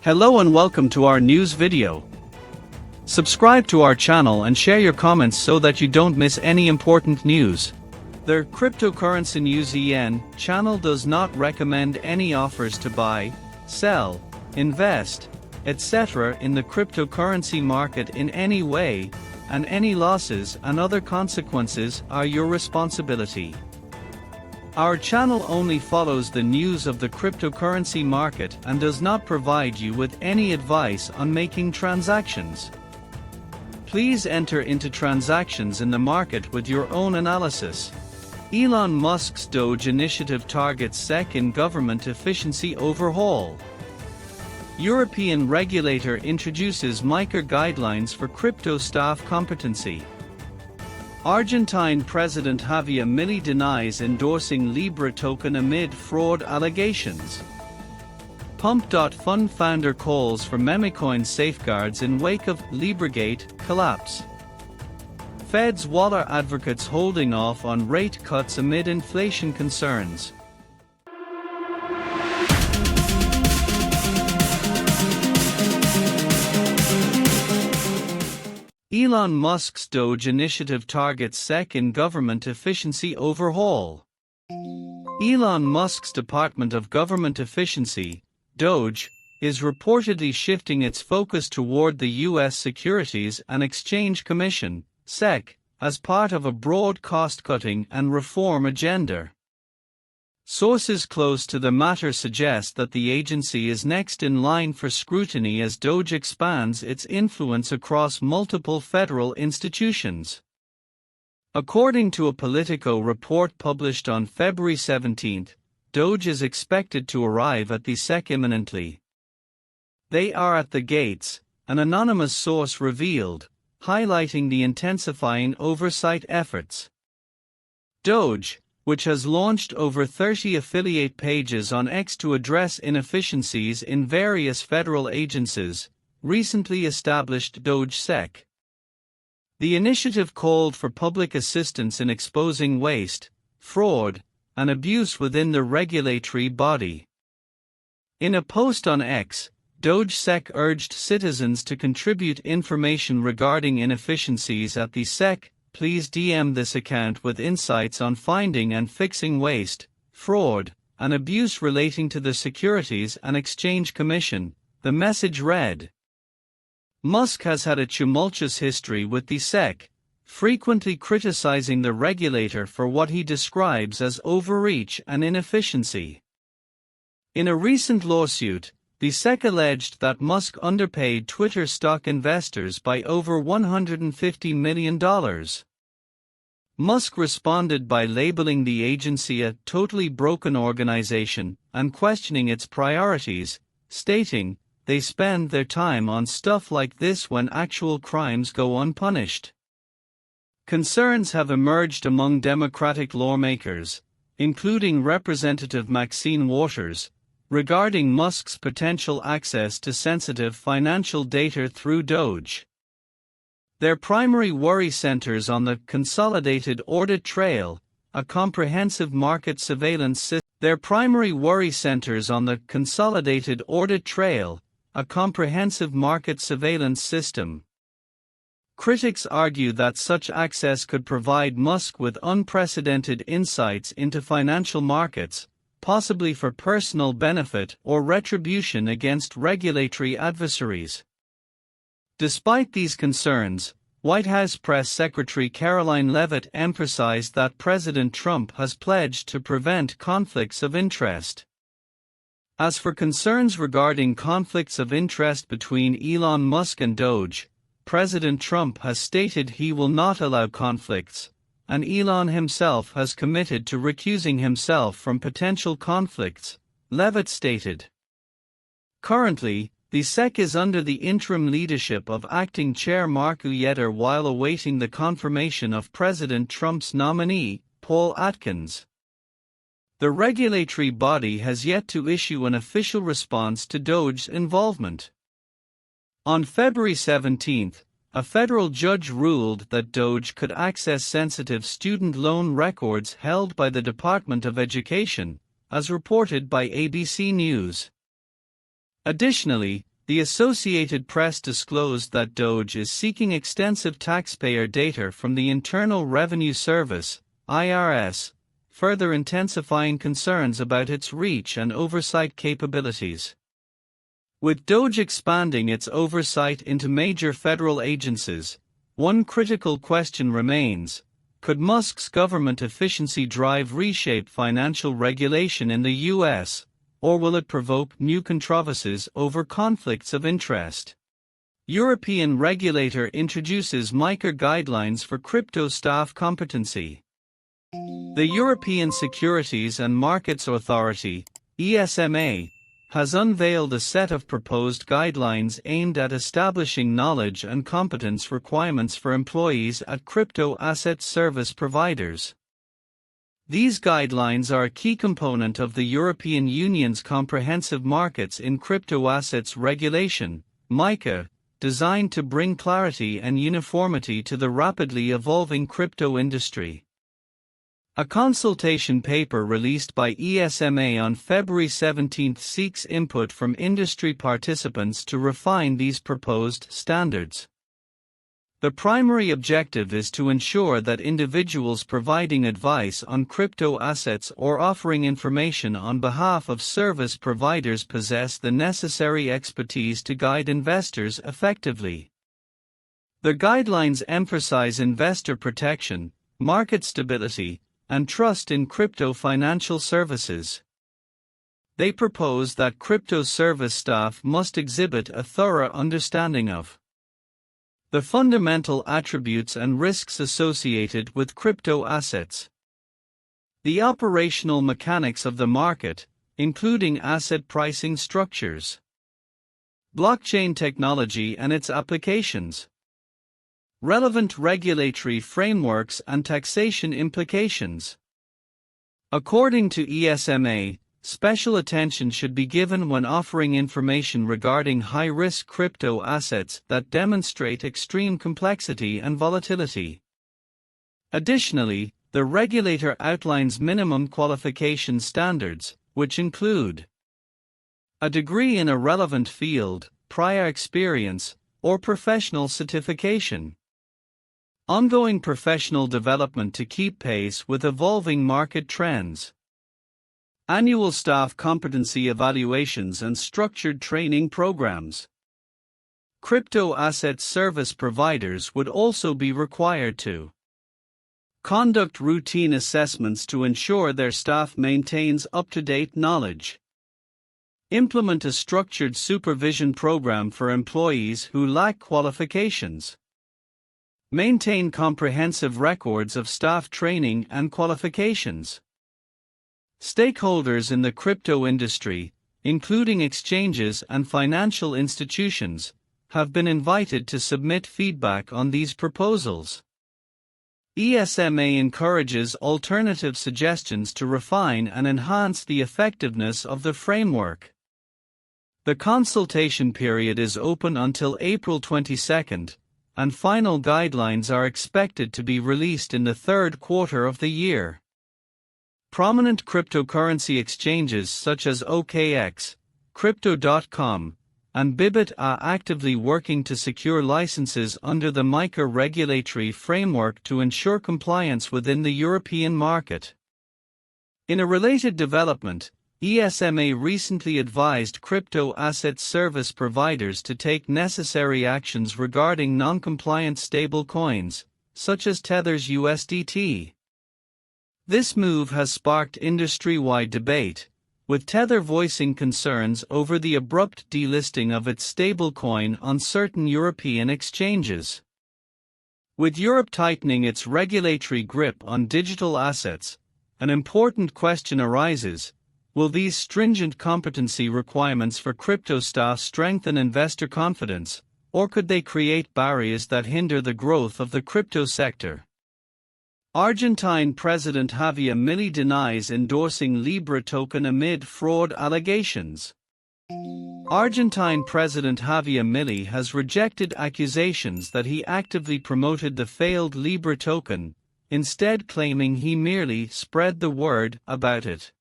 Hello and welcome to our news video. Subscribe to our channel and share your comments so that you don't miss any important news. The Cryptocurrency News EN channel does not recommend any offers to buy, sell, invest, etc. in the cryptocurrency market in any way, and any losses and other consequences are your responsibility. Our channel only follows the news of the cryptocurrency market and does not provide you with any advice on making transactions. Please enter into transactions in the market with your own analysis. Elon Musk's Doge initiative targets SEC in government efficiency overhaul. European regulator introduces MiCA guidelines for crypto staff competency. Argentine President Javier Milei denies endorsing Libra token amid fraud allegations. Pump.fun founder calls for Memecoin safeguards in wake of Libragate collapse. Fed's Waller advocates holding off on rate cuts amid inflation concerns. Elon Musk's Doge initiative targets SEC in government efficiency overhaul. Elon Musk's Department of Government Efficiency, Doge, is reportedly shifting its focus toward the U.S. Securities and Exchange Commission, SEC, as part of a broad cost-cutting and reform agenda. Sources close to the matter suggest that the agency is next in line for scrutiny as Doge expands its influence across multiple federal institutions. According to a Politico report published on February 17, Doge is expected to arrive at the SEC imminently. "They are at the gates," an anonymous source revealed, highlighting the intensifying oversight efforts. Doge, which has launched over 30 affiliate pages on X to address inefficiencies in various federal agencies, recently established DogeSec. The initiative called for public assistance in exposing waste, fraud, and abuse within the regulatory body. In a post on X, DogeSec urged citizens to contribute information regarding inefficiencies at the SEC. Please DM this account with insights on finding and fixing waste, fraud, and abuse relating to the Securities and Exchange Commission, the message read. Musk has had a tumultuous history with the SEC, frequently criticizing the regulator for what he describes as overreach and inefficiency. In a recent lawsuit, the SEC alleged that Musk underpaid Twitter stock investors by over $150 million. Musk responded by labeling the agency a totally broken organization and questioning its priorities, stating, "They spend their time on stuff like this when actual crimes go unpunished." Concerns have emerged among Democratic lawmakers, including Representative Maxine Waters, regarding Musk's potential access to sensitive financial data through Doge. Their primary worry centers on the Consolidated Audit Trail, a comprehensive market surveillance system. Critics argue that such access could provide Musk with unprecedented insights into financial markets, possibly for personal benefit or retribution against regulatory adversaries. Despite these concerns, White House Press Secretary Caroline Leavitt emphasized that President Trump has pledged to prevent conflicts of interest. As for concerns regarding conflicts of interest between Elon Musk and Doge, President Trump has stated he will not allow conflicts, and Elon himself has committed to recusing himself from potential conflicts, Leavitt stated. Currently, the SEC is under the interim leadership of Acting Chair Mark Uyeter while awaiting the confirmation of President Trump's nominee, Paul Atkins. The regulatory body has yet to issue an official response to Doge's involvement. On February 17, a federal judge ruled that Doge could access sensitive student loan records held by the Department of Education, as reported by ABC News. Additionally, the Associated Press disclosed that Doge is seeking extensive taxpayer data from the Internal Revenue Service, IRS, further intensifying concerns about its reach and oversight capabilities. With Doge expanding its oversight into major federal agencies, one critical question remains: could Musk's government efficiency drive reshape financial regulation in the U.S., or will it provoke new controversies over conflicts of interest? European regulator introduces MiCA guidelines for crypto staff competency. The European Securities and Markets Authority, ESMA, has unveiled a set of proposed guidelines aimed at establishing knowledge and competence requirements for employees at crypto asset service providers. These guidelines are a key component of the European Union's Comprehensive Markets in Crypto Assets Regulation, MiCA, designed to bring clarity and uniformity to the rapidly evolving crypto industry. A consultation paper released by ESMA on February 17 seeks input from industry participants to refine these proposed standards. The primary objective is to ensure that individuals providing advice on crypto assets or offering information on behalf of service providers possess the necessary expertise to guide investors effectively. The guidelines emphasize investor protection, market stability, and trust in crypto financial services. They propose that crypto service staff must exhibit a thorough understanding of the fundamental attributes and risks associated with crypto assets, the operational mechanics of the market, including asset pricing structures, blockchain technology and its applications, relevant regulatory frameworks and taxation implications. According to ESMA, special attention should be given when offering information regarding high-risk crypto assets that demonstrate extreme complexity and volatility. Additionally, the regulator outlines minimum qualification standards, which include a degree in a relevant field, prior experience, or professional certification, ongoing professional development to keep pace with evolving market trends, annual staff competency evaluations and structured training programs. Crypto asset service providers would also be required to conduct routine assessments to ensure their staff maintains up-to-date knowledge, implement a structured supervision program for employees who lack qualifications, maintain comprehensive records of staff training and qualifications. Stakeholders in the crypto industry, including exchanges and financial institutions, have been invited to submit feedback on these proposals. ESMA encourages alternative suggestions to refine and enhance the effectiveness of the framework. The consultation period is open until April 22, and final guidelines are expected to be released in the third quarter of the year. Prominent cryptocurrency exchanges such as OKX, Crypto.com, and Bybit are actively working to secure licenses under the MiCA regulatory framework to ensure compliance within the European market. In a related development, ESMA recently advised crypto asset service providers to take necessary actions regarding non-compliant stablecoins, such as Tether's USDT. This move has sparked industry-wide debate, with Tether voicing concerns over the abrupt delisting of its stablecoin on certain European exchanges. With Europe tightening its regulatory grip on digital assets, an important question arises: will these stringent competency requirements for crypto staff strengthen investor confidence, or could they create barriers that hinder the growth of the crypto sector? Argentine President Javier Milei denies endorsing Libra token amid fraud allegations. Argentine President Javier Milei has rejected accusations that he actively promoted the failed Libra token, instead claiming he merely spread the word about it.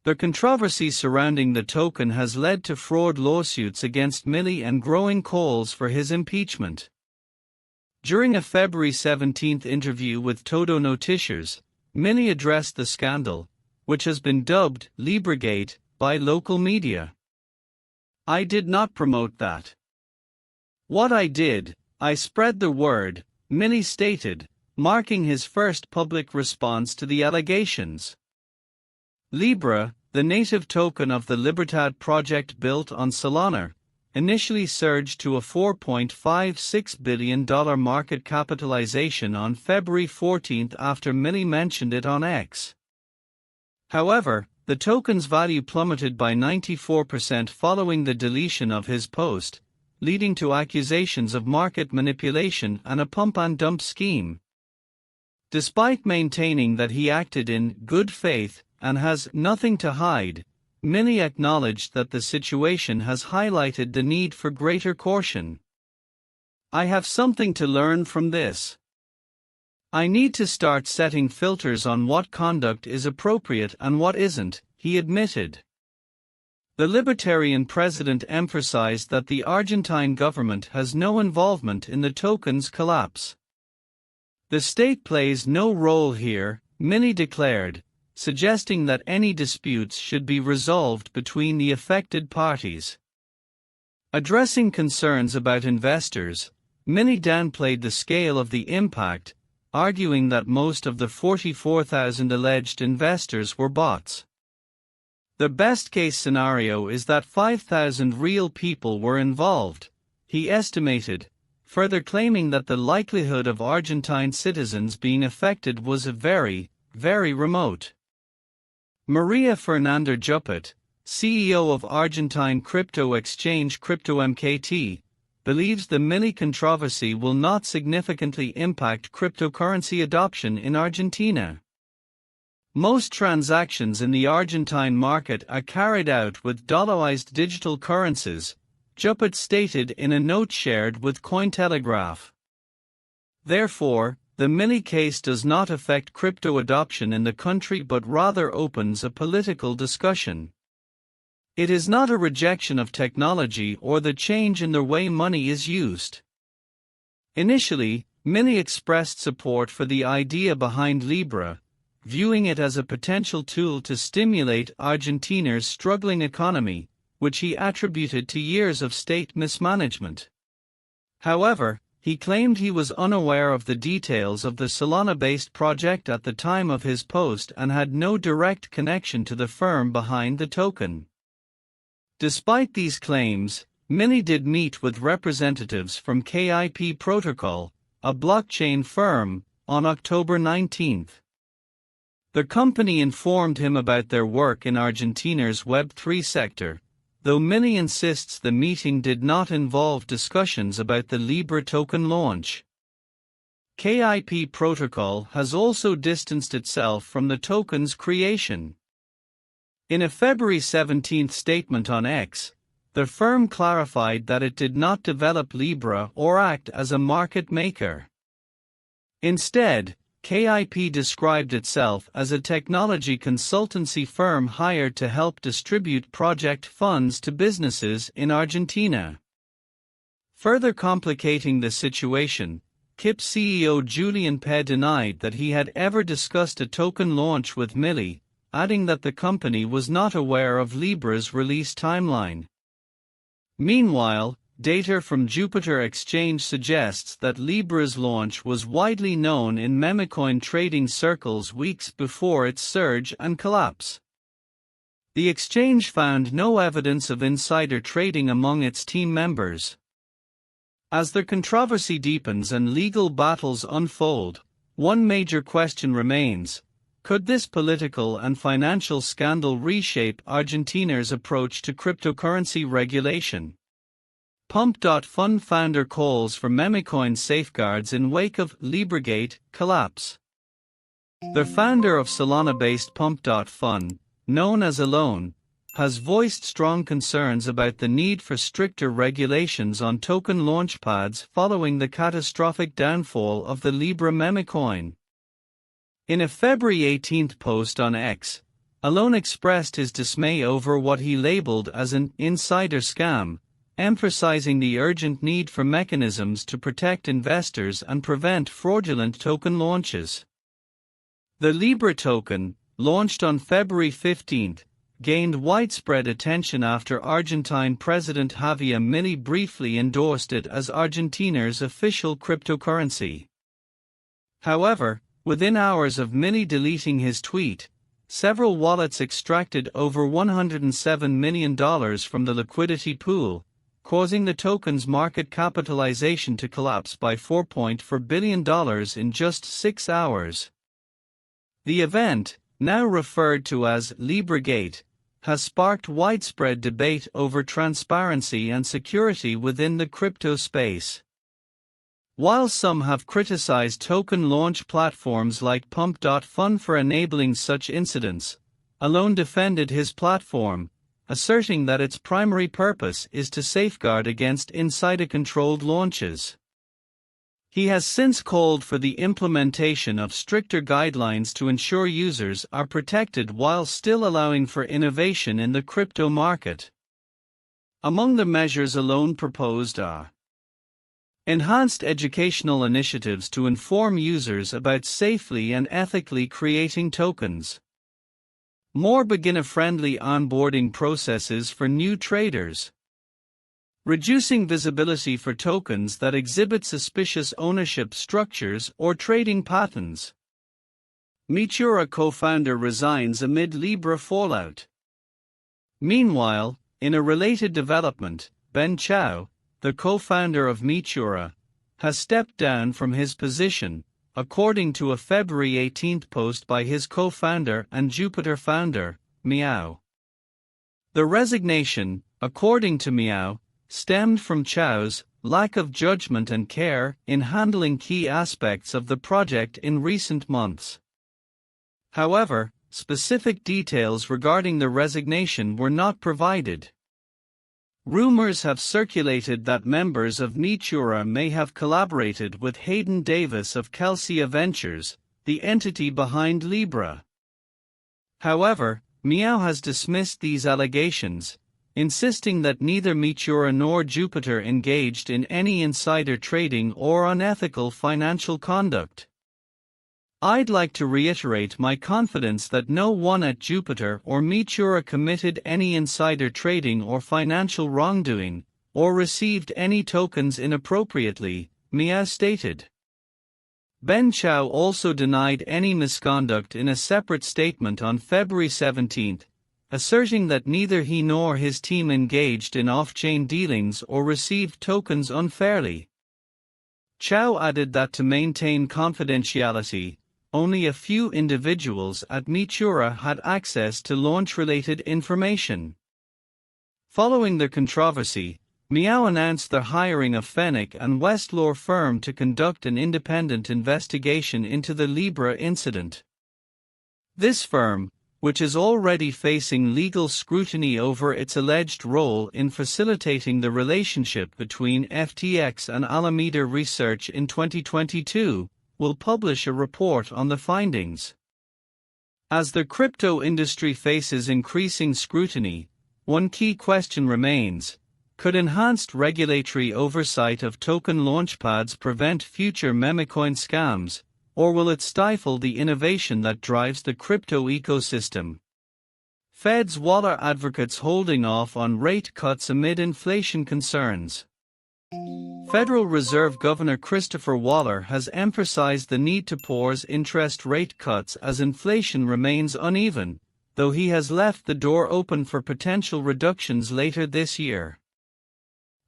The controversy surrounding the token has led to fraud lawsuits against Milley and growing calls for his impeachment. During a February 17 interview with Todo Noticias, Milley addressed the scandal, which has been dubbed Libragate by local media. "I did not promote that. What I did, I spread the word," Milley stated, marking his first public response to the allegations. Libra, the native token of the Libertad project built on Solana, initially surged to a $4.56 billion market capitalization on February 14 after Milley mentioned it on X. However, the token's value plummeted by 94% following the deletion of his post, leading to accusations of market manipulation and a pump-and-dump scheme. Despite maintaining that he acted in good faith and has nothing to hide, Milley acknowledged that the situation has highlighted the need for greater caution. "I have something to learn from this. I need to start setting filters on what conduct is appropriate and what isn't," he admitted. The Libertarian president emphasized that the Argentine government has no involvement in the token's collapse. "The state plays no role here," Milley declared, suggesting that any disputes should be resolved between the affected parties. Addressing concerns about investors, Milley downplayed the scale of the impact, arguing that most of the 44,000 alleged investors were bots. "The best-case scenario is that 5,000 real people were involved," he estimated, further claiming that the likelihood of Argentine citizens being affected was very, very remote. Maria Fernanda Juppet, CEO of Argentine crypto exchange CryptoMKT, believes the Milley controversy will not significantly impact cryptocurrency adoption in Argentina. "Most transactions in the Argentine market are carried out with dollarized digital currencies," Juppet stated in a note shared with Cointelegraph. Therefore, the Milley case does not affect crypto adoption in the country but rather opens a political discussion. It is not a rejection of technology or the change in the way money is used. Initially, Milley expressed support for the idea behind Libra, viewing it as a potential tool to stimulate Argentina's struggling economy, which he attributed to years of state mismanagement. However, he claimed he was unaware of the details of the Solana-based project at the time of his post and had no direct connection to the firm behind the token. Despite these claims, Milley did meet with representatives from KIP Protocol, a blockchain firm, on October 19. The company informed him about their work in Argentina's Web3 sector, though Milley insists the meeting did not involve discussions about the Libra token launch. KIP Protocol has also distanced itself from the token's creation. In a February 17 statement on X, the firm clarified that it did not develop Libra or act as a market maker. Instead, KIP described itself as a technology consultancy firm hired to help distribute project funds to businesses in Argentina. Further complicating the situation, KIP CEO Julian Pe denied that he had ever discussed a token launch with Milley, adding that the company was not aware of Libra's release timeline. Meanwhile, data from Jupiter Exchange suggests that Libra's launch was widely known in Memecoin trading circles weeks before its surge and collapse. The exchange found no evidence of insider trading among its team members. As the controversy deepens and legal battles unfold, one major question remains: could this political and financial scandal reshape Argentina's approach to cryptocurrency regulation? Pump.fun founder calls for Memecoin safeguards in wake of Libragate collapse. The founder of Solana-based Pump.fun, known as Alone, has voiced strong concerns about the need for stricter regulations on token launchpads following the catastrophic downfall of the Libra Memecoin. In a February 18 post on X, alone expressed his dismay over what he labeled as an insider scam, emphasizing the urgent need for mechanisms to protect investors and prevent fraudulent token launches. The Libra token, launched on February 15, gained widespread attention after Argentine President Javier Milei briefly endorsed it as Argentina's official cryptocurrency. However, within hours of Milei deleting his tweet, several wallets extracted over $107 million from the liquidity pool, causing the token's market capitalization to collapse by $4.4 billion in just 6 hours. The event, now referred to as Libragate, has sparked widespread debate over transparency and security within the crypto space. While some have criticized token launch platforms like Pump.fun for enabling such incidents, Alone defended his platform, asserting that its primary purpose is to safeguard against insider-controlled launches. He has since called for the implementation of stricter guidelines to ensure users are protected while still allowing for innovation in the crypto market. Among the measures Alone proposed are enhanced educational initiatives to inform users about safely and ethically creating tokens, more beginner-friendly onboarding processes for new traders, reducing visibility for tokens that exhibit suspicious ownership structures or trading patterns. Meteora co-founder resigns amid Libra fallout. Meanwhile, in a related development, Ben Chao, the co-founder of Meteora, has stepped down from his position, according to a February 18 post by his co-founder and Jupiter founder, Meow. The resignation, according to Meow, stemmed from Chao's lack of judgment and care in handling key aspects of the project in recent months. However, specific details regarding the resignation were not provided. Rumors have circulated that members of Meteora may have collaborated with Hayden Davis of Kelsia Ventures, the entity behind Libra. However, Meow has dismissed these allegations, insisting that neither Meteora nor Jupiter engaged in any insider trading or unethical financial conduct. I'd like to reiterate my confidence that no one at Jupiter or Meteora committed any insider trading or financial wrongdoing, or received any tokens inappropriately, Meow stated. Ben Chao also denied any misconduct in a separate statement on February 17, asserting that neither he nor his team engaged in off-chain dealings or received tokens unfairly. Chao added that to maintain confidentiality, only a few individuals at Meteora had access to launch-related information. Following the controversy, Meow announced the hiring of Fenwick and West law firm to conduct an independent investigation into the Libra incident. This firm, which is already facing legal scrutiny over its alleged role in facilitating the relationship between FTX and Alameda Research in 2022, will publish a report on the findings. As the crypto industry faces increasing scrutiny, one key question remains: could enhanced regulatory oversight of token launchpads prevent future Memecoin scams, or will it stifle the innovation that drives the crypto ecosystem? Fed's Waller advocates holding off on rate cuts amid inflation concerns. Federal Reserve Governor Christopher Waller has emphasized the need to pause interest rate cuts as inflation remains uneven, though he has left the door open for potential reductions later this year.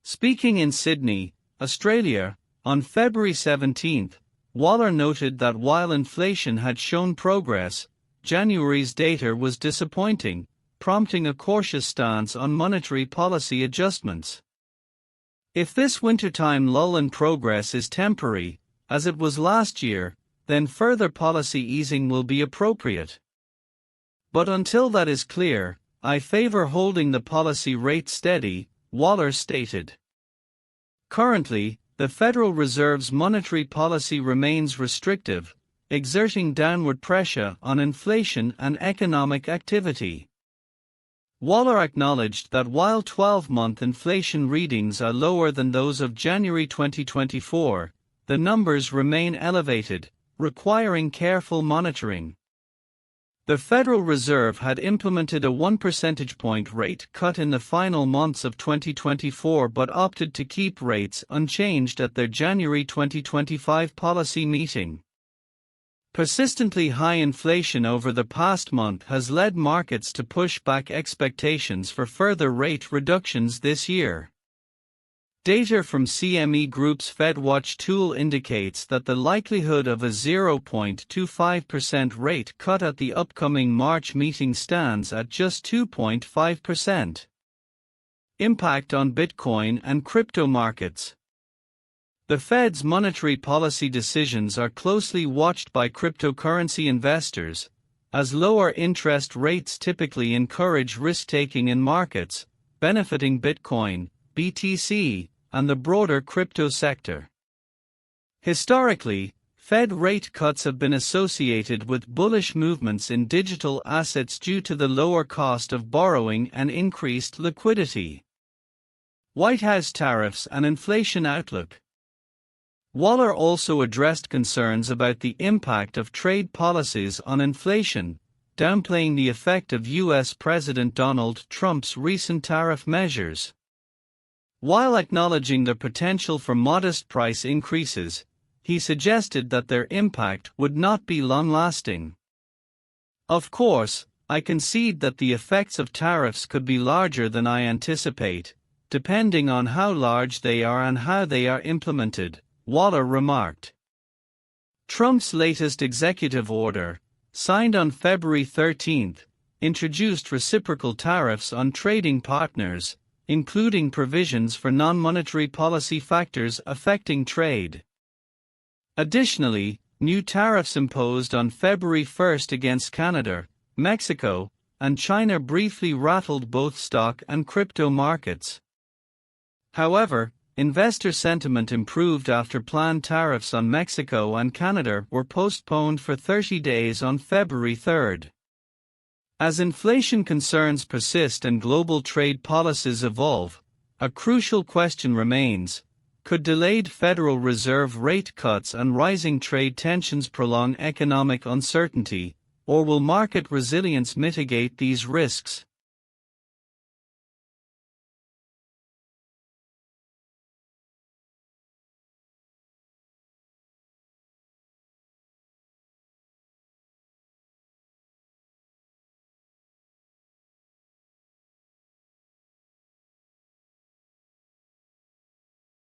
Speaking in Sydney, Australia, on February 17, Waller noted that while inflation had shown progress, January's data was disappointing, prompting a cautious stance on monetary policy adjustments. If this wintertime lull in progress is temporary, as it was last year, then further policy easing will be appropriate. But until that is clear, I favor holding the policy rate steady, Waller stated. Currently, the Federal Reserve's monetary policy remains restrictive, exerting downward pressure on inflation and economic activity. Waller acknowledged that while 12-month inflation readings are lower than those of January 2024, the numbers remain elevated, requiring careful monitoring. The Federal Reserve had implemented a 1 percentage point rate cut in the final months of 2024 but opted to keep rates unchanged at their January 2025 policy meeting. Persistently high inflation over the past month has led markets to push back expectations for further rate reductions this year. Data from CME Group's FedWatch tool indicates that the likelihood of a 0.25% rate cut at the upcoming March meeting stands at just 2.5%. Impact on Bitcoin and crypto markets. The Fed's monetary policy decisions are closely watched by cryptocurrency investors, as lower interest rates typically encourage risk-taking in markets, benefiting Bitcoin, BTC, and the broader crypto sector. Historically, Fed rate cuts have been associated with bullish movements in digital assets due to the lower cost of borrowing and increased liquidity. White House tariffs and inflation outlook. Waller also addressed concerns about the impact of trade policies on inflation, downplaying the effect of U.S. President Donald Trump's recent tariff measures. While acknowledging the potential for modest price increases, he suggested that their impact would not be long-lasting. Of course, I concede that the effects of tariffs could be larger than I anticipate, depending on how large they are and how they are implemented, Waller remarked. Trump's latest executive order, signed on February 13, introduced reciprocal tariffs on trading partners, including provisions for non-monetary policy factors affecting trade. Additionally, new tariffs imposed on February 1 against Canada, Mexico, and China briefly rattled both stock and crypto markets. However, investor sentiment improved after planned tariffs on Mexico and Canada were postponed for 30 days on February 3. As inflation concerns persist and global trade policies evolve, a crucial question remains: could delayed Federal Reserve rate cuts and rising trade tensions prolong economic uncertainty, or will market resilience mitigate these risks?